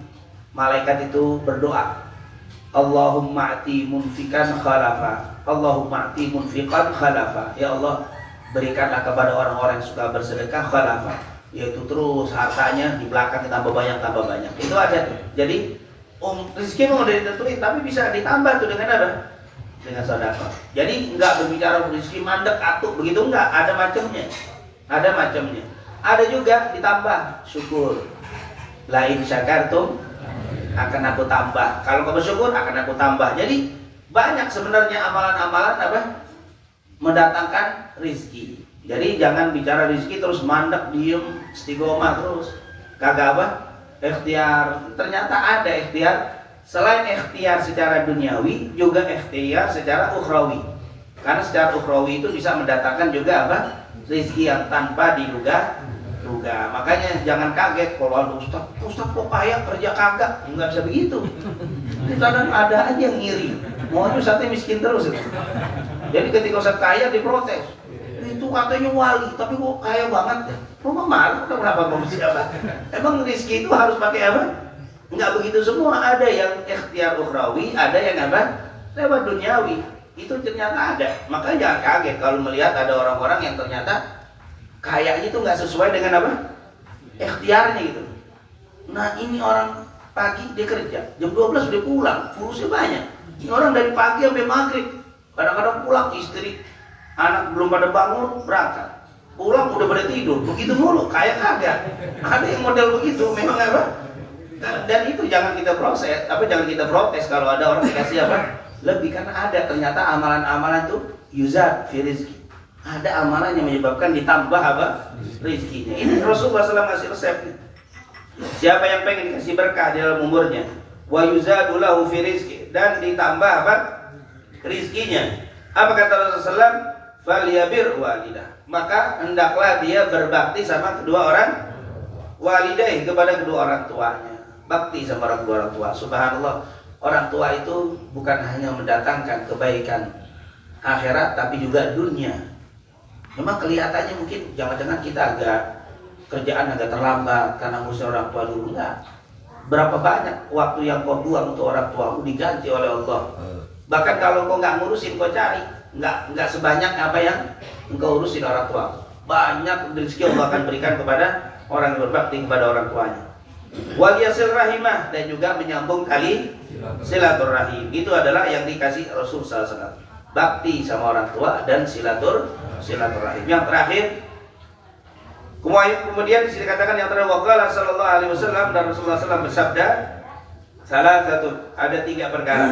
malaikat itu berdoa, Allahumma ati munfikan khalafa, Allahumma ati munfiqan khalafa. Ya Allah, berikanlah kepada orang-orang yang suka bersedekah khalafa, yaitu terus hartanya di belakang ditambah banyak. Itu ada tuh. Jadi rezeki memang udah ditentuin, tapi bisa ditambah tuh dengan apa? Dengan sedekah. Jadi enggak berbicara rezeki mandek atuk begitu, enggak, ada macamnya. Ada juga ditambah syukur. La in syakartum akan aku tambah. Kalau kamu bersyukur akan aku tambah. Jadi banyak sebenarnya amalan-amalan apa? Mendatangkan rizki. Jadi jangan bicara rizki terus mandek, diem, istiqomah terus. Kagak apa? Ikhtiar. Ternyata ada ikhtiar. Selain ikhtiar secara duniawi, juga ikhtiar secara ukhrawi. Karena secara ukhrawi itu bisa mendatangkan juga apa? Rizki yang tanpa diduga. Makanya jangan kaget kalau ada Ustaz kok kaya kerja kagak. Enggak bisa begitu. Kadang ada aja yang ngiri. Maunya Ustaznya miskin terus itu. Jadi ketika Ustaz kaya diprotes, itu katanya wali, tapi kok kaya banget ya? Kok malu? Kenapa kamu siapa? Emang rezeki itu harus pakai apa? Enggak begitu semua. Ada yang ikhtiar ukhrawi, ada yang apa? Lewat duniawi. Itu ternyata ada. Makanya jangan kaget kalau melihat ada orang-orang yang ternyata kayaknya itu nggak sesuai dengan apa? Ikhtiarnya gitu. Nah ini orang pagi dia kerja, jam 12 udah pulang, fungsinya banyak. Ini orang dari pagi sampai maghrib. Kadang-kadang pulang istri, anak belum pada bangun, berangkat. Pulang udah pada tidur, begitu mulu, kayak kagak. Ada yang model begitu, memang apa? Dan itu jangan kita protes kalau ada orang dikasih apa? Lebih, karena ada ternyata amalan-amalan tuh yuzad fi rizki. Ada amalan yang menyebabkan ditambah apa? Rizkinya. Ini Rasulullah SAW ngasih resep. Siapa yang pengen dikasih berkah di dalam umurnya, wa yuzadu lahu fi rizki, dan ditambah apa? Rizkinya. Apa kata Rasulullah SAW? Falyabir walidah. Maka hendaklah dia berbakti sama kedua orang walidain, kepada kedua orang tuanya. Bakti sama kedua orang tua. Subhanallah. Orang tua itu bukan hanya mendatangkan kebaikan akhirat, tapi juga dunia. Memang kelihatannya mungkin jangan-jangan kita kerjaan agak terlambat karena ngurus orang tua dulu. Enggak. Berapa banyak waktu yang kau buang untuk orang tua diganti oleh Allah. Bahkan kalau kau nggak ngurusin, kau cari, nggak sebanyak apa yang engkau urusin orang tua. Banyak rezeki Allah akan berikan kepada orang yang berbakti kepada orang tuanya. Wal yasil rahimah, dan juga menyambung tali silaturahim. Itu adalah yang dikasih Rasul SAW. Bakti sama orang tua dan silaturahim. Yang terakhir, kemudian dikatakan yang terakhir, waqala sallallahu alaihi wasallam, dan Rasulullah SAW bersabda, salah satu, ada 3 perkara.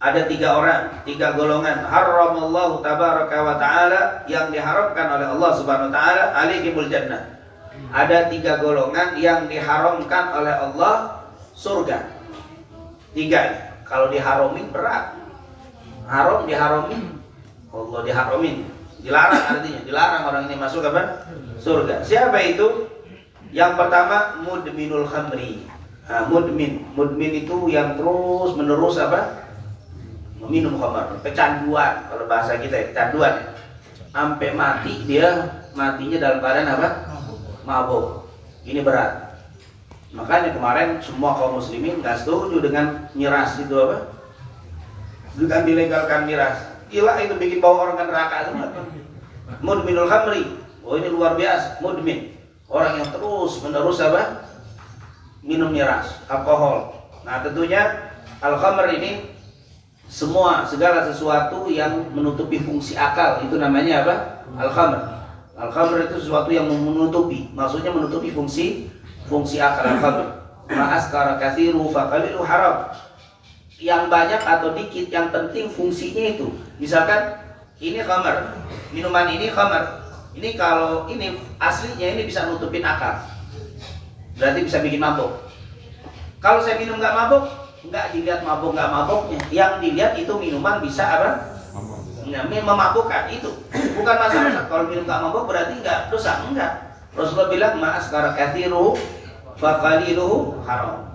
Ada 3 orang, 3 golongan, haramallahu tabaraka wa ta'ala, yang diharamkan oleh Allah subhanahu wa ta'ala, alaihimul jannah. Ada 3 golongan yang diharamkan oleh Allah surga. 3. Kalau diharamin berat. Haram diharamin, Allah diharamin, dilarang, artinya dilarang orang ini masuk apa? Surga. Siapa itu? Yang pertama, mudminul khamri. Nah, mudmin itu yang terus menerus apa? Meminum khamar, kecanduan. Kalau bahasa kita ya, kecanduan. Sampai mati, dia matinya dalam keadaan apa? Mabuk. Ini berat. Makanya kemarin semua kaum muslimin nggak setuju dengan miras itu apa? Dengan dilegalkan miras. Gila itu bikin bawa orang ke neraka semua. Mudminul khamri. Oh ini luar biasa, mudmin. Orang yang terus menerus apa? Minum miras, alkohol. Nah tentunya al-khamr ini segala sesuatu yang menutupi fungsi akal itu namanya apa? Al-khamr. Al-khamr itu sesuatu yang menutupi, maksudnya menutupi fungsi akal. Al-khamr ma'askara kathiru faqalilu haram. Yang banyak atau dikit, yang penting fungsinya itu. Misalkan ini khamr, minuman ini khamr. Ini kalau ini aslinya ini bisa nutupin akal, berarti bisa bikin mabuk. Kalau saya minum nggak mabuk, nggak dilihat mabuk nggak mabuknya, yang dilihat itu minuman bisa apa? Memabukkan itu. Bukan masalah kalau minum nggak mabuk berarti nggak dosa, enggak. Rasulullah bilang ma'askara kathiru faqaliluhu haram.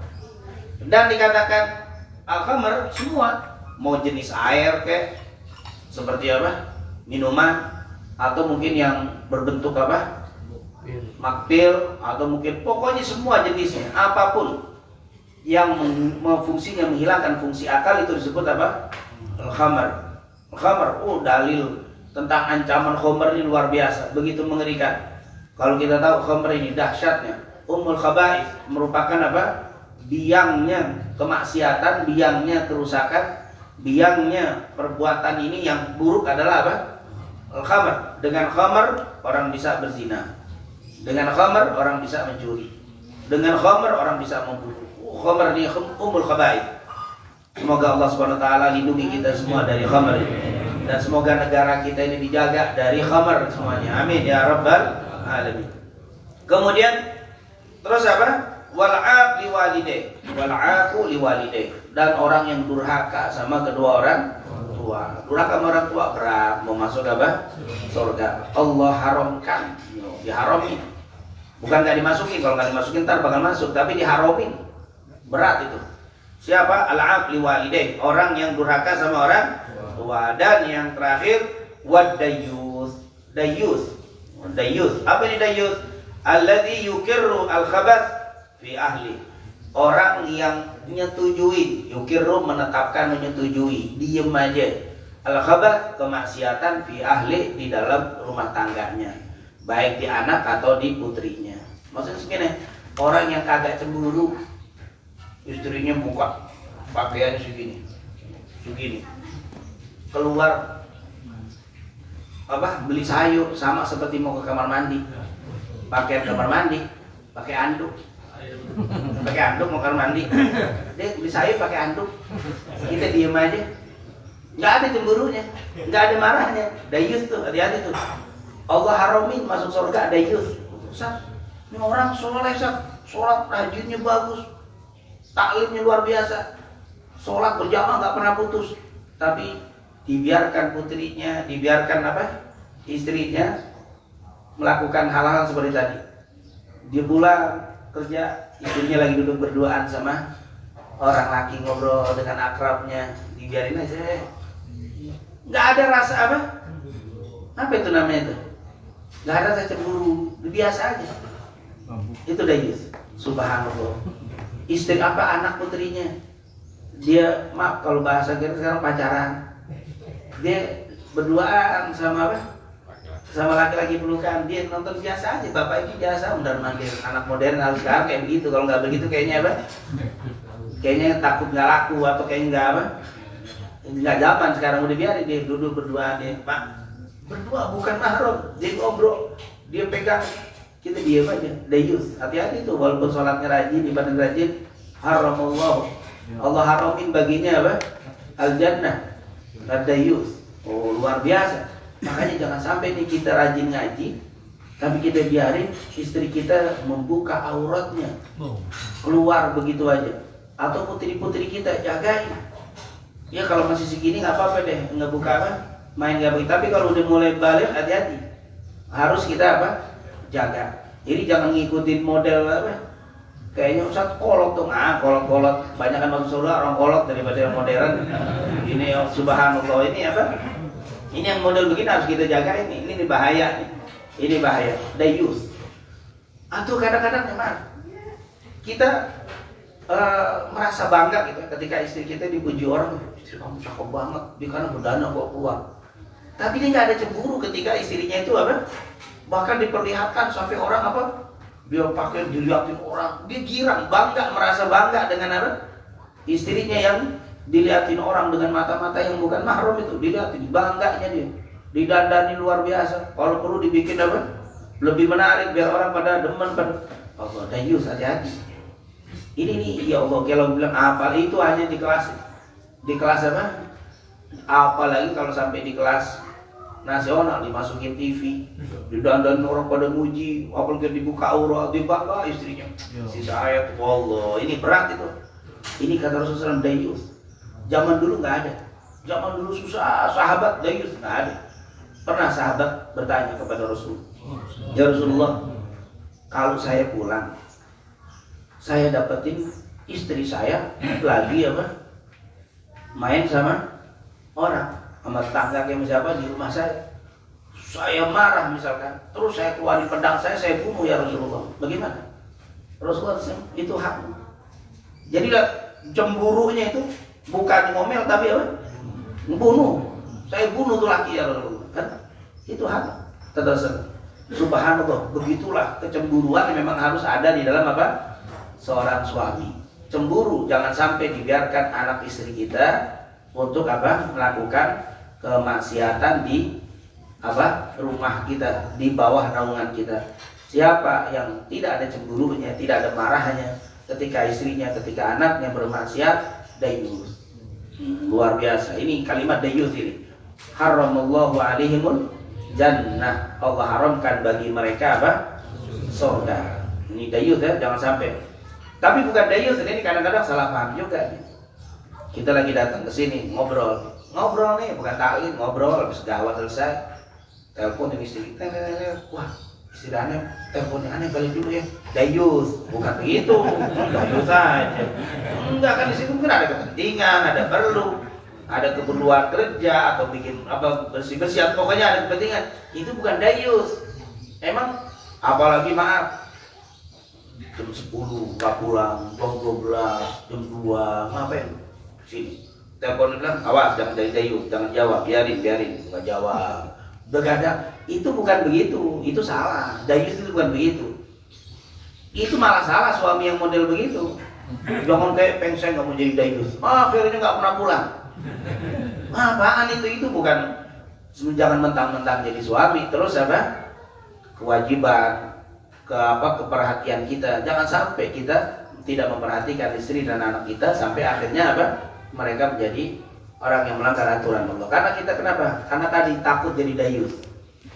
Dan dikatakan al-khamr semua, mau jenis air kayak seperti apa? Minuman atau mungkin yang berbentuk apa? Makpil atau mungkin pokoknya semua jenisnya, apapun yang fungsinya menghilangkan fungsi akal itu disebut apa? Al-khamr. Al-khamr, dalil tentang ancaman khamr ini luar biasa, begitu mengerikan. Kalau kita tahu khamr ini dahsyatnya, ummul khaba'ith, merupakan apa? Biangnya kemaksiatan, biangnya kerusakan, biangnya perbuatan ini yang buruk adalah apa? Al-khamr. Dengan khamr orang bisa berzina. Dengan khamr orang bisa mencuri. Dengan khamr orang bisa membunuh. Khamr ini ummul khaba'ith. Semoga Allah Subhanahu wa taala lindungi kita semua dari khamr ini. Dan semoga negara kita ini dijaga dari khamr semuanya. Amin ya rabbal alamin. Kemudian terus apa? Wal'aq liwalidayh, wal'aqu liwalidayh, dan orang yang durhaka sama kedua orang tua. Durhaka sama orang tua berat, mau masuk apa? Surga. Allah haramkan, diharomin. Bukan nggak dimasukin, kalau nggak dimasukin ntar bakal masuk, tapi diharomin. Berat itu. Siapa? Al-'aq liwalidayh, orang yang durhaka sama orang tua. Dan yang terakhir wad-dayyuth. Dayyuth. Apa ini dayyuth? Alladzi yukirru al-khabath fi ahli, orang yang menyetujui, yukirru menetapkan, menyetujui, diem aja, al-khabath kemaksiatan fi ahli, di dalam rumah tangganya, baik di anak atau di putrinya. Maksudnya segini, orang yang kagak cemburu, istrinya buka pakaiannya segini, keluar apa beli sayur sama seperti mau ke kamar mandi, pakaian kamar mandi, pakai anduk mau kamar mandi, dia beli sayur pakai anduk, kita diem aja, nggak ada cemburunya, nggak ada marahnya. Dayyuth tuh, hati-hati tuh, Allah haramin masuk surga dayyuth. Ini orang soleh, sholat rajinnya bagus, taklimnya luar biasa, sholat berjamaah nggak pernah putus, tapi dibiarkan putrinya, dibiarkan apa? Istrinya melakukan hal-hal seperti tadi. Dia pulang kerja, istrinya lagi duduk berduaan sama orang laki, ngobrol dengan akrabnya, dibiarin aja, nggak ada rasa apa itu namanya itu, nggak ada rasa cemburu, biasa aja. Itu dayyuth. Subhanallah. Istri apa anak putrinya, dia maaf kalau bahasa kita sekarang pacaran, dia berduaan sama apa? Sama laki-laki pelukan, dia nonton biasa aja, bapak ini biasa, udah manggil anak modern harus sekarang kayak begitu. Kalau nggak begitu kayaknya apa? Kayaknya takut nggak laku atau kayaknya nggak apa? Nggak zaman sekarang, udah biarin dia duduk berdua, dia pak berdua bukan mahram, dia ngobrol, dia pegang, kita diam aja. Dayyuth, hati-hati tuh, walaupun sholatnya rajin, ibadah rajin, haramallah, Allah haramin baginya apa? Al-jannah, ad-dayyuth. Oh luar biasa. Makanya jangan sampai nih kita rajin ngaji, tapi kita biarin istri kita membuka auratnya, keluar begitu aja. Atau putri-putri kita jagain. Ya kalau masih segini nggak apa-apa deh, nggak buka apa, main nggak begitu. Tapi kalau udah mulai balik, hati-hati. Harus kita apa? Jaga. Jadi jangan ngikutin model apa. Kayaknya Ustaz kolot tuh, kolot. Banyak kan masuk surga orang kolot daripada yang modern. Ini subhanallah, ini apa? Ini yang model begini harus kita jaga ini bahaya nih. Ini bahaya. Dayyuth. Atau kadang-kadang memang kita merasa bangga gitu ketika istri kita dipuji orang, istri kamu cakep banget, dia karena berdana bawa keluar. Tapi dia nggak ada cemburu ketika istrinya itu apa? Bahkan diperlihatkan sampai orang apa? Dia pakai dilihatin orang, dia girang, bangga, merasa bangga dengan apa? Istrinya yang dilihatin orang dengan mata-mata yang bukan mahram itu, dilihatin, bangganya dia, didandani luar biasa. Kalau perlu dibikin apa? Lebih menarik biar orang pada demen pada. Allah, dayus, hati-hati. Ini nih, ya Allah, kalau bilang apa itu hanya di kelas apa? Apalagi kalau sampai di kelas nasional dimasukin TV, didandan orang pada muji, apalagi dibuka aurat, dibangga istrinya. Sisa ayat, wallah, ini berat itu. Ini kata Rasulullah SAW, dayus. Zaman dulu nggak ada. Zaman dulu susah, sahabat dayus nggak ada. Pernah sahabat bertanya kepada Rasul, ya Rasulullah, kalau saya pulang, saya dapetin istri saya lagi apa? Main sama orang, sama tetangga kayak siapa di rumah saya. Saya marah misalkan, terus saya keluarin pedang saya bunuh ya Rasulullah. Bagaimana? Rasulullah itu hak. Jadi cemburunya itu bukan ngomel tapi apa? Membunuh. Saya bunuh tuh laki ya Rasulullah. Kan? Itu hak. Kata Subhanallah, begitulah kecemburuan yang memang harus ada di dalam apa? Seorang suami. Cemburu jangan sampai dibiarkan anak istri kita untuk apa? Melakukan kemaksiatan di apa? Rumah kita, di bawah naungan kita. Siapa yang tidak ada cemburunya, tidak ada marahnya ketika istrinya, ketika anaknya bermaksiat, dayus. Luar biasa. Ini kalimat dayus ini. Haramallahu alaihimul jannah. Allah haramkan bagi mereka apa? Surga. Ini dayus ya, jangan sampai. Tapi bukan dayus, ini kadang-kadang salah paham juga. Kita lagi datang ke sini ngobrol nih, bukan taklid, ngobrol habis dakwah selesai. Telepon istri kita, wah istri aneh, teleponnya aneh balik dulu ya. Dayus, bukan begitu. Dayus aja. Enggak, kan di situ mungkin ada kepentingan, ada perlu, ada keperluan kerja atau bikin apa bersih-bersih, pokoknya ada kepentingan. Itu bukan dayus. Emang apalagi maaf jam 10 nggak pulang, jam 12, jam 2 ngapain? Sini. Telepon bilang, awas jangan jadi dayus, jangan jawab, biarin, nggak jawab. Begadang, itu bukan begitu, itu salah. Dayus itu bukan begitu. Itu malah salah suami yang model begitu. Jangan kayak saya nggak mau jadi dayus. Akhirnya nggak pernah pulang. Apaan itu bukan. Jangan mentang-mentang jadi suami terus apa? Kewajiban keperhatian kita. Jangan sampai kita tidak memperhatikan istri dan anak kita sampai akhirnya apa? Mereka menjadi orang yang melanggar aturan Allah. Karena kita kenapa? Karena tadi takut jadi dayus.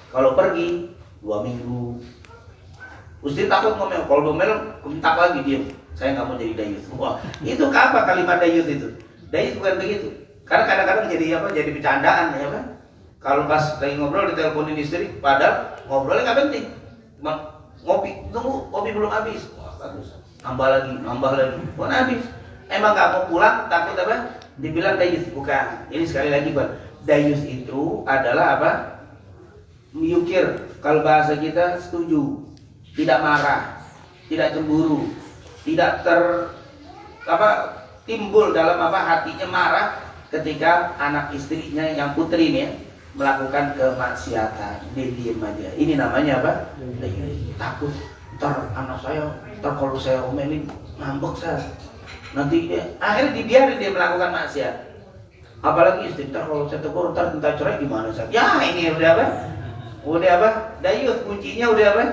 Kalau pergi 2 minggu, istri takut ngomel. Kalau ngomel, bentak lagi diam. Saya nggak mau jadi dayus. Wah, itu apa kalimat dayus itu? Dayus bukan begitu. Karena kadang-kadang jadi apa? Jadi bercandaan ya kan? Kalau pas lagi ngobrol diteleponin istri, padahal ngobrolnya nggak penting. Cuma ngopi, tunggu, kopi belum habis. Wah, bagus. Nambah lagi. Bukan habis. Emang nggak mau pulang, takut apa? Dibilang dayus. Bukan. Ini sekali lagi Bang. Dayus itu adalah apa? Meyukir. Kalau bahasa kita setuju. Tidak marah, tidak cemburu, tidak timbul dalam hatinya marah ketika anak istrinya yang putri ini ya, melakukan kemaksiatan. Dia diam aja. Ini namanya apa? Takut. Ntar anak saya, kalau saya omelin ngambek saya. Nanti akhirnya dibiarin dia melakukan maksiat. Apalagi istri, kalau saya tegur, ntar cerai gimana saya? Ya ini udah apa? Dayus, kuncinya udah apa?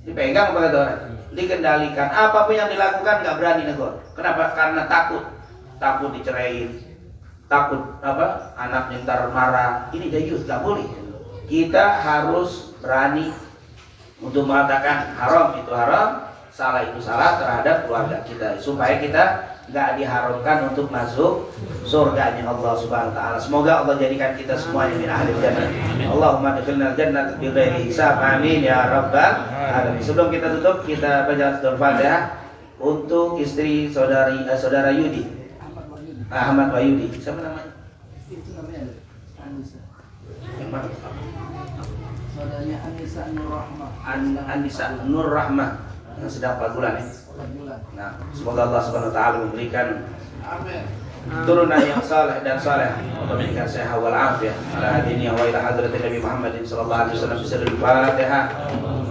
Dipegang apa kata orang? Dikendalikan. Apapun yang dilakukan nggak berani negor. Kenapa? Karena takut diceraiin, takut anaknya ntar marah. Ini dayus, nggak boleh. Kita harus berani untuk mengatakan haram itu haram, salah itu salah terhadap keluarga kita, supaya kita nggak diharamkan untuk masuk surganya Allah Subhanahu wa taala. Semoga Allah jadikan kita semuanya min ahli jannah. Allahumma adkhilnal jannata bi ghairi hisab. Amin ya rabbal alamin. Sebelum kita tutup, kita baca surah Fatihah untuk istri saudara Yudi. Ahmad Wahyudi. Siapa namanya? Itu namanya Anissa. Yang mana? Saudaranya Anissa Nur Rahmah. Anissa Nur Rahmah yang sedang 4 bulan ya. bulan. Nah, semoga Allah Subhanahu wa taala memberikan Amin. turunan yang saleh dan saleh, memberikan sehat wal afiat ala hadiniya wa ila hadratin Nabi Muhammadin sallallahu alaihi wasallam. Bismillahirrahmanirrahim.